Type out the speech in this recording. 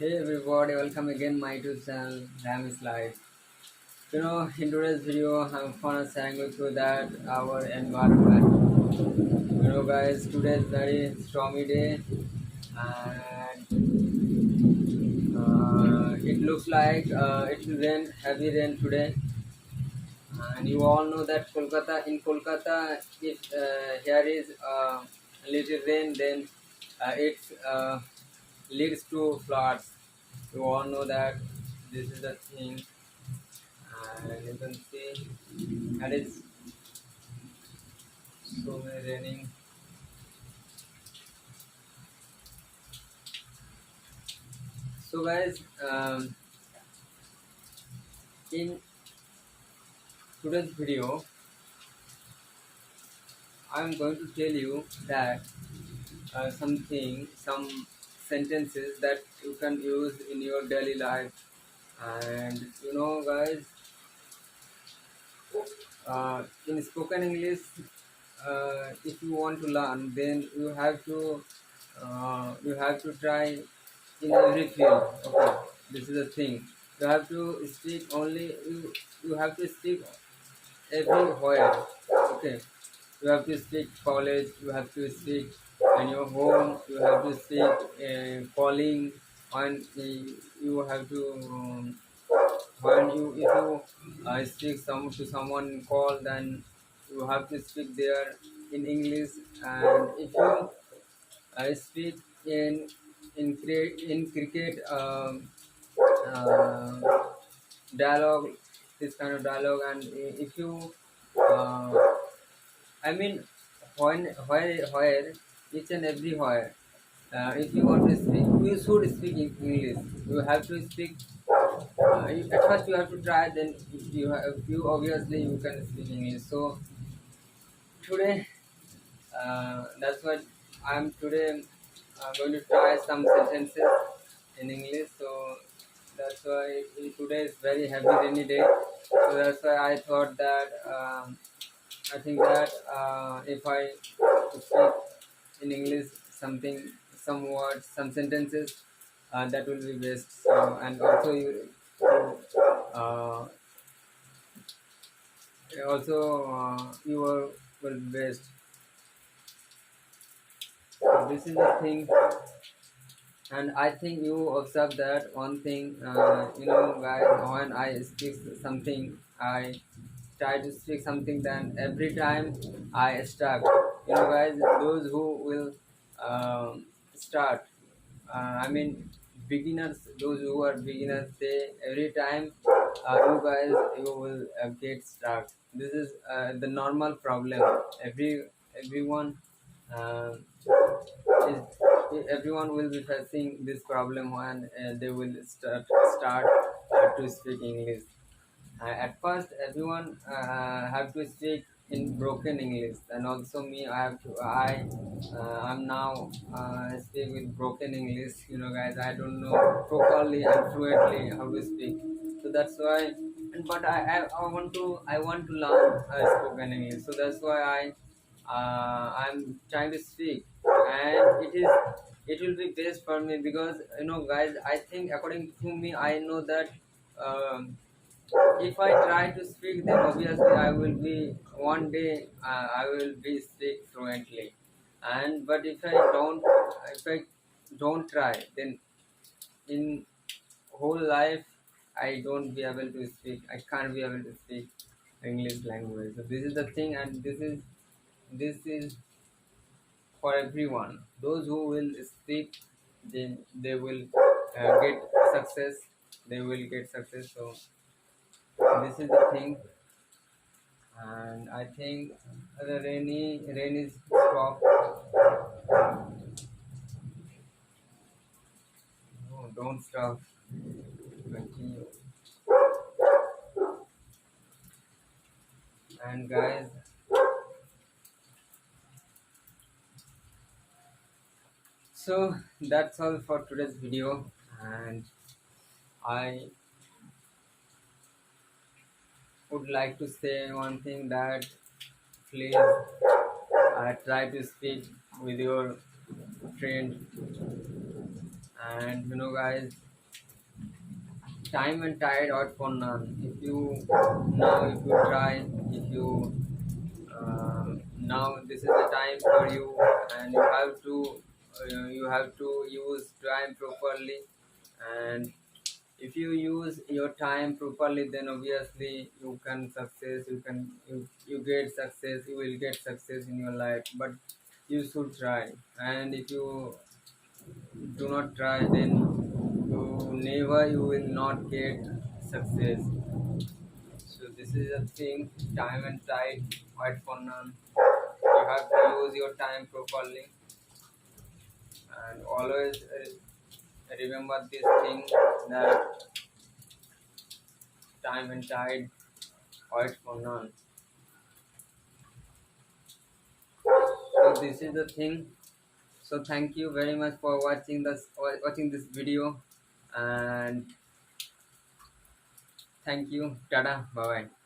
Hey everybody, welcome again my YouTube channel Ram is Life. In today's video, I'm gonna sharing with you that our environment. Guys, today is very stormy day, and it looks like it will rain, heavy rain today. And you all know that in Kolkata, if here is little rain, then it leads to floods. You all know that this is the thing, and you can see that is so many raining. So guys, in today's video, I'm going to tell you that some sentences that you can use in your daily life. And guys, in spoken English, if you want to learn, then you have to try in every field. Okay, this is the thing. You have to speak only. You have to speak everywhere. Okay, you have to speak college. You have to speak in your home. You have to speak calling, and you have to. When you if you speak to someone in call, then you have to speak there in English. And if you speak in cricket, uh, dialogue, this kind of dialogue. And if you uh, I mean, where each and everywhere, if you want to speak, you should speak in English. You have to speak. At first, you have to try. Then, you obviously you can speak English. So today, that's what I'm today. I'm going to try some sentences in English. So that's why today is very heavy rainy day. So that's why I thought that. I think that if I speak in English something, some words, some sentences, that will be best. So, and also uh, you will be best. So this is the thing, and I think you observe that one thing. Guys, when I speak something, I try to speak something, then every time I stuck. Guys, those who will start, I mean beginners, those who are beginners, they every time you guys you will get stuck. This is the normal problem. Everyone uh, everyone will be facing this problem when they will start to speak English. At first, everyone have to speak in broken English, and also me. I'm now speak with broken English. Guys, I don't know properly and fluently how to speak. So that's why. But I want to learn spoken English. So that's why I'm trying to speak, and it will be best for me because guys. I think according to me, I know that. If I try to speak, then obviously I will be one day I will be speak fluently. And but if I don't try, then in whole life I don't be able to speak. I can't be able to speak English language. So this is the thing, and this is for everyone. Those who will speak, then they will get success. They will get success. So this is the thing. And I think the rain is stop. No, don't stop. Continue. And guys, so that's all for today's video. And I would like to say one thing, that please try to speak with your friend. And guys, time and tide out for none. If you now, if you try, if you now this is the time for you, and you have to use time properly. And if you use your time properly, then obviously you can success. You get success. You will get success in your life. But you should try. And if you do not try, then you will not get success. So this is a thing, time and tide, wait for none. You have to use your time properly, and always remember this thing, that time and tide, wait for none. So this is the thing. So thank you very much for watching this video, and thank you. Tada, bye bye.